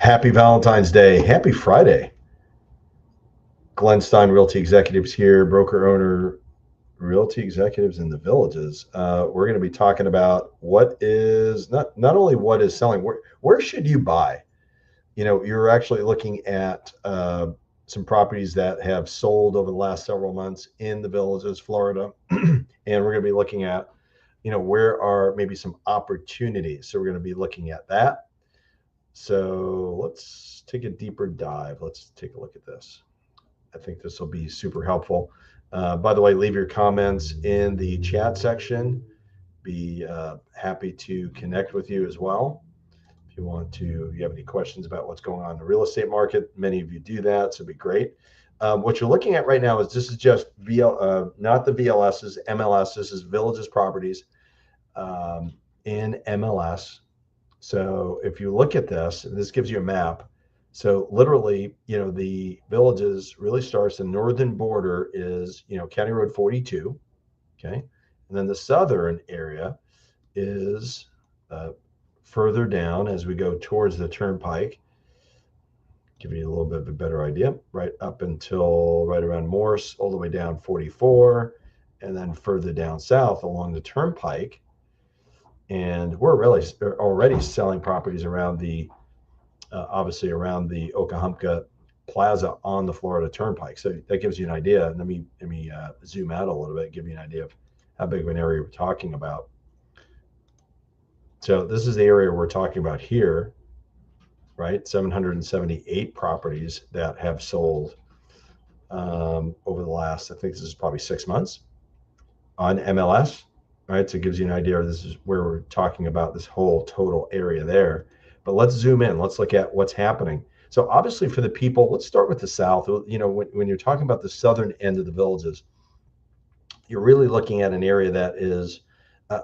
Happy Valentine's Day. Happy Friday. Glenn Stein, Realty Executives here, broker owner, Realty Executives in the Villages. We're going to be talking about what is not only what is selling, where should you buy? You're actually looking at some properties that have sold over the last several months in the Villages, Florida. And we're going to be looking at, where are maybe some opportunities. So we're going to be looking at that. So let's take a deeper dive. Let's take a look at this. I think this will be super helpful. By the way, leave your comments in the chat section. Be happy to connect with you as well. If you have any questions about what's going on in the real estate market, many of you do that, so it'd be great. What you're looking at right now is this is just not the VLSs, MLS. This is Villages Properties in MLS. So if you look at this gives you a map. So literally, the Villages really starts, the northern border is, County Road 42, okay? And then the southern area is further down as we go towards the Turnpike. Give you a little bit of a better idea, right up until right around Morse, all the way down 44, and then further down south along the Turnpike. And we're really already selling properties around the obviously around the Okahumpka Plaza on the Florida Turnpike. So that gives you an idea. Let me zoom out a little bit, give you an idea of how big of an area we're talking about. So this is the area we're talking about here, right? 778 properties that have sold over the last, I think this is probably 6 months on MLS, right? So it gives you an idea. This is where we're talking about this whole total area there. But let's zoom in. Let's look at what's happening. So obviously for the people, let's start with the South. When you're talking about the southern end of the Villages, you're really looking at an area that is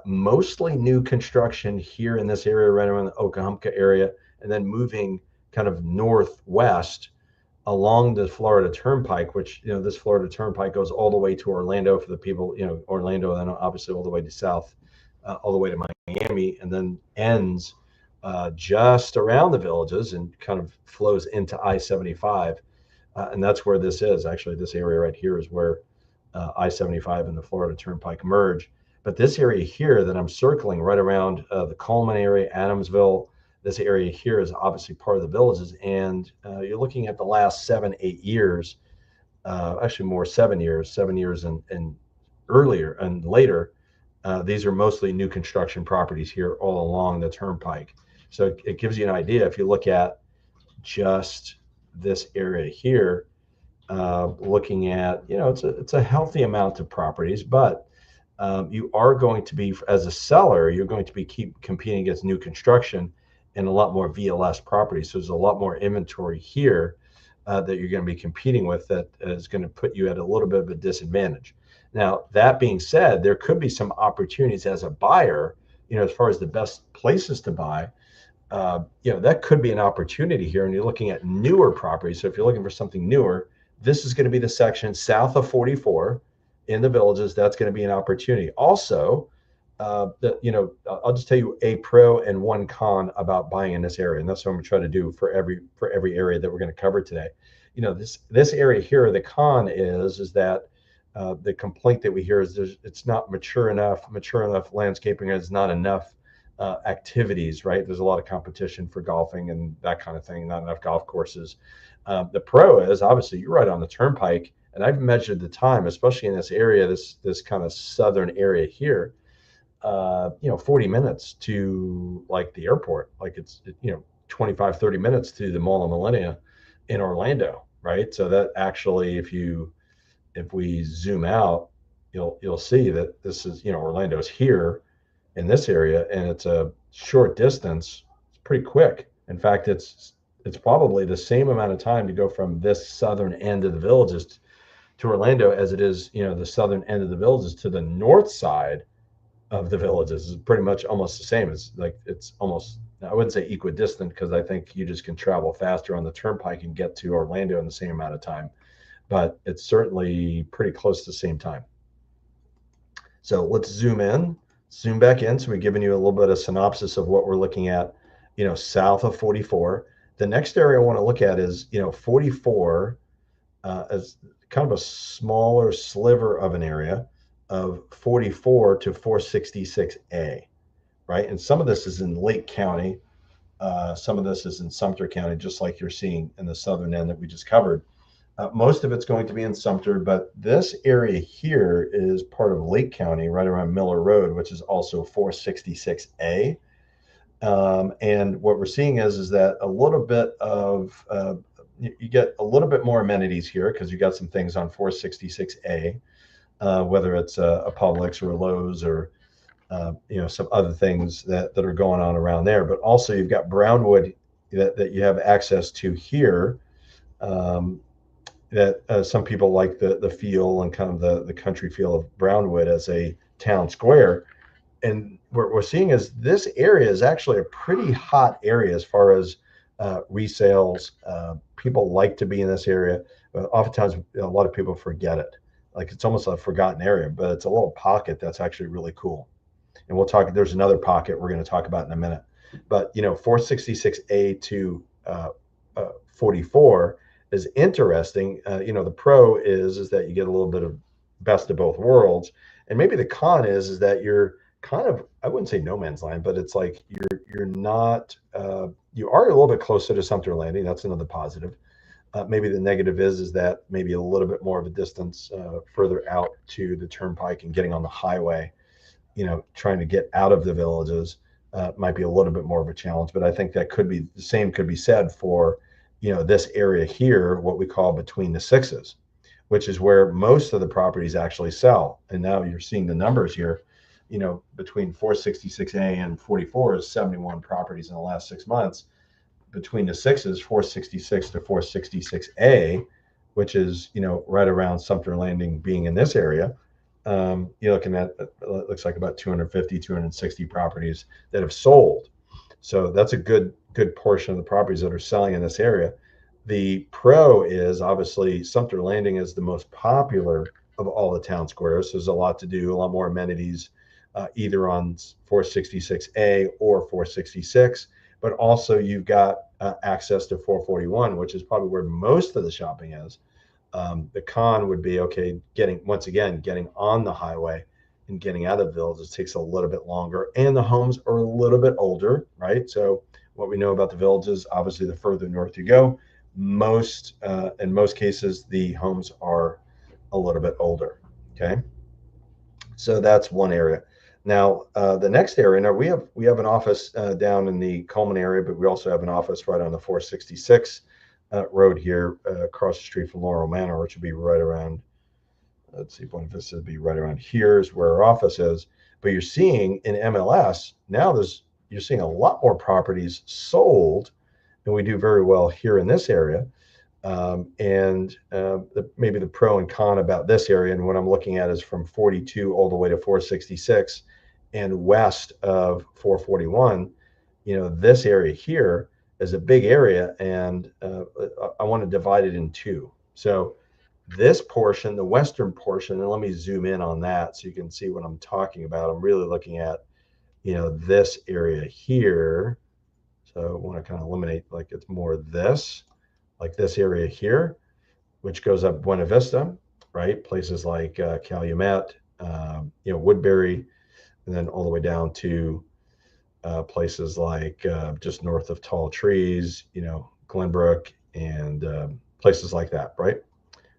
mostly new construction here in this area, right around the Okahumpka area, and then moving kind of northwest along the Florida Turnpike, which, this Florida Turnpike goes all the way to Orlando for the people, Orlando, and then obviously all the way to south, all the way to Miami, and then ends just around the Villages and kind of flows into I-75. And that's where this is. Actually, this area right here is where I-75 and the Florida Turnpike merge. But this area here that I'm circling right around the Coleman area, Adamsville, this area here is obviously part of the Villages. And you're looking at the last 7-8 years, actually more 7 years and earlier and later. These are mostly new construction properties here all along the Turnpike. So it gives you an idea. If you look at just this area here, looking at, it's a healthy amount of properties, but you are going to be, as a seller, you're going to be keep competing against new construction and a lot more VLS properties. So there's a lot more inventory here that you're going to be competing with that is going to put you at a little bit of a disadvantage. Now, that being said, there could be some opportunities as a buyer, as far as the best places to buy. That could be an opportunity here, and you're looking at newer properties. So if you're looking for something newer, this is going to be the section south of 44 in the Villages. That's going to be an opportunity. Also, I'll just tell you a pro and one con about buying in this area, and that's what I'm going to try to do for every area that we're going to cover today. This area here, the con is that the complaint that we hear is it's not mature enough landscaping. There's not enough activities, right? There's a lot of competition for golfing and that kind of thing, not enough golf courses. The pro is obviously you're right on the Turnpike, and I've measured the time, especially in this area, this kind of southern area here, 40 minutes to like the airport, like it's 25, 30 minutes to the Mall of Millennia in Orlando, right? So that actually, if we zoom out, you'll see that this is, Orlando's here in this area, and it's a short distance. It's pretty quick. In fact, it's probably the same amount of time to go from this southern end of the Villages to Orlando as it is, the southern end of the Villages to the north side of the Villages. Is pretty much almost the same. It's almost, I wouldn't say equidistant, because I think you just can travel faster on the Turnpike and get to Orlando in the same amount of time, but it's certainly pretty close to the same time. So let's zoom back in. So we've given you a little bit of synopsis of what we're looking at, south of 44. The next area I want to look at is, 44 as kind of a smaller sliver of an area of 44 to 466A, right? And some of this is in Lake County. Some of this is in Sumter County, just like you're seeing in the southern end that we just covered. Most of it's going to be in Sumter, but this area here is part of Lake County, right around Miller Road, which is also 466A. And what we're seeing is that a little bit of you get a little bit more amenities here because you got some things on 466A, whether it's a Publix or a Lowe's or some other things that are going on around there. But also you've got Brownwood that you have access to here. That some people like the feel and kind of the country feel of Brownwood as a town square. And what we're seeing is this area is actually a pretty hot area as far as resales. People like to be in this area. Oftentimes, a lot of people forget it. Like it's almost a forgotten area, but it's a little pocket that's actually really cool. And we'll talk. There's another pocket we're going to talk about in a minute. But 466A to 44 is interesting. The pro is that you get a little bit of best of both worlds, and maybe the con is that you're kind of, I wouldn't say no man's land, but it's like you're not you are a little bit closer to Sumter Landing. That's another positive. Maybe the negative is that maybe a little bit more of a distance further out to the turnpike and getting on the highway, trying to get out of the villages might be a little bit more of a challenge. But I think that could be the same could be said for this area here, what we call between the sixes, which is where most of the properties actually sell. And now you're seeing the numbers here. Between 466A and 44 is 71 properties in the last 6 months. Between the sixes, 466 to 466A, which is, right around Sumter Landing being in this area, you're looking at, it looks like about 250, 260 properties that have sold. So that's a good portion of the properties that are selling in this area. The pro is obviously Sumter Landing is the most popular of all the town squares. There's a lot to do, a lot more amenities, either on 466A or 466, but also you've got access to 441, which is probably where most of the shopping is. The con would be, getting on the highway and getting out of the villages takes a little bit longer, and the homes are a little bit older, right? So what we know about the villages, obviously the further north you go, in most cases, the homes are a little bit older, okay? So that's one area. Now, the next area, now we have an office down in the Coleman area, but we also have an office right on the 466 road here across the street from Laurel Manor, which would be right around, let's see, Buena Vista would be right around here is where our office is. But you're seeing in MLS, now you're seeing a lot more properties sold, and we do very well here in this area. Maybe the pro and con about this area, and what I'm looking at is from 42 all the way to 466 and west of 441. This area here is a big area, and I want to divide it in two. So this portion, the western portion, and let me zoom in on that so you can see what I'm talking about. I'm really looking at, this area here. So I want to kind of eliminate, like it's more this, like this area here, which goes up Buena Vista, right? Places like Calumet, Woodbury, and then all the way down to places like just north of Tall Trees, Glenbrook, and places like that, right?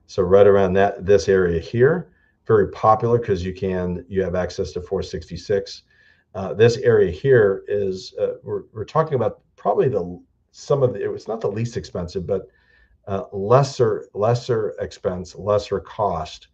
So right around this area here, very popular because you have access to 466. This area here is we're talking about probably it's not the least expensive, but lesser expense, lesser cost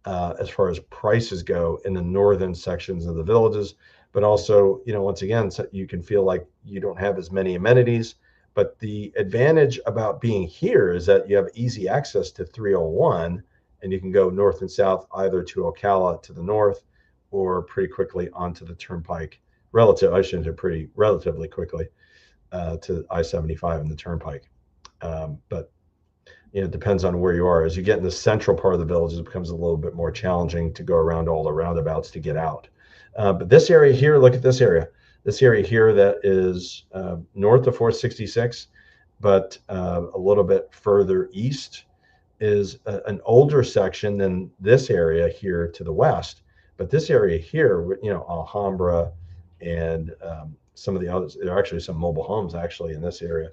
as far as prices go in the northern sections of the villages. But also, once again, so you can feel like you don't have as many amenities. But the advantage about being here is that you have easy access to 301, and you can go north and south either to Ocala to the north or pretty quickly onto the turnpike. Relatively quickly to I-75 and the turnpike. But it depends on where you are. As you get in the central part of the village, it becomes a little bit more challenging to go around all the roundabouts to get out. But this area here, look at this area. This area here that is north of 466 but a little bit further east is an older section than this area here to the west. But this area here, Alhambra and some of the others, there are actually some mobile homes actually in this area,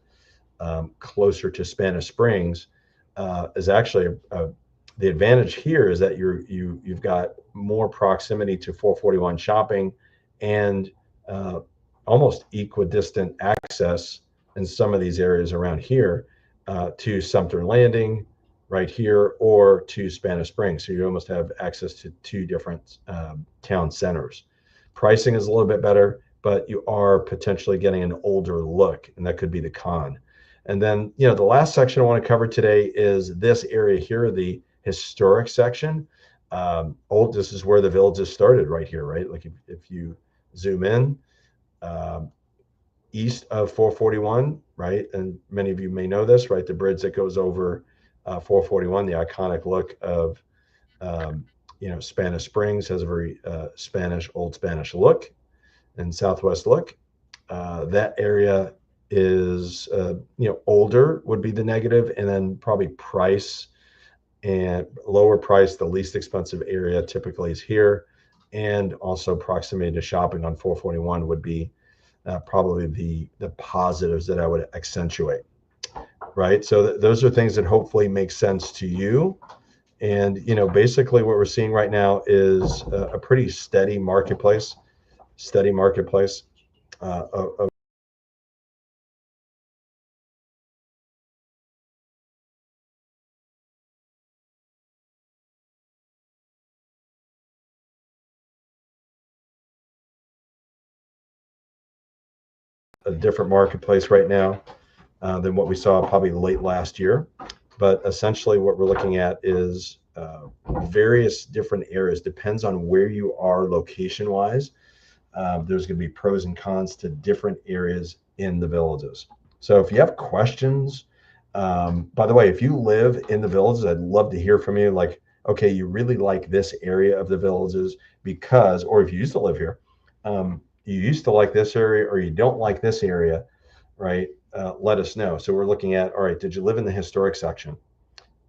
closer to Spanish Springs, is actually the advantage here is that you've got more proximity to 441 shopping and almost equidistant access in some of these areas around here to Sumter Landing right here or to Spanish Springs. So you almost have access to two different town centers. Pricing is a little bit better, but you are potentially getting an older look, and that could be the con. And then, the last section I want to cover today is this area here, the historic section. This is where the villages started right here, right? Like if you zoom in, east of 441, right? And many of you may know this, right? The bridge that goes over 441, the iconic look of, Spanish Springs has a very old Spanish look and Southwest look. That area is, older would be the negative, and then probably price and lower price, the least expensive area typically is here. And also proximity to shopping on 441 would be probably the positives that I would accentuate, right? So those are things that hopefully make sense to you. And, basically what we're seeing right now is a pretty steady marketplace of a different marketplace right now than what we saw probably late last year. But essentially what we're looking at is various different areas. Depends on where you are location wise. There's going to be pros and cons to different areas in the villages. So if you have questions, by the way, if you live in the villages, I'd love to hear from you. Like, okay, you really like this area of the villages because, or if you used to live here, you used to like this area or you don't like this area, right? Let us know. So we're looking at, all right, did you live in the historic section?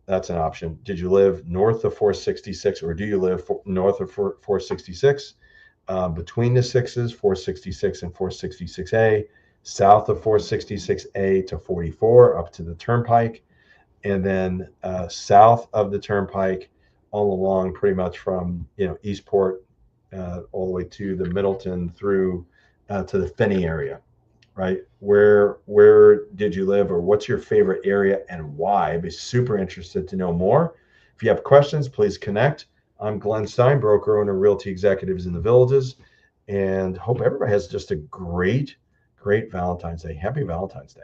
That's an option. Did you live north of 466 or do you live north of 466? Between the sixes, 466 and 466A, south of 466A to 44 up to the Turnpike, and then south of the Turnpike all along pretty much from Eastport all the way to the Middleton through to the Finney area, right? Where did you live, or what's your favorite area and why? I'd be super interested to know more. If you have questions, please connect. I'm Glenn Stein, broker, owner, realty executives in the villages, and hope everybody has just a great Valentine's Day. Happy Valentine's Day.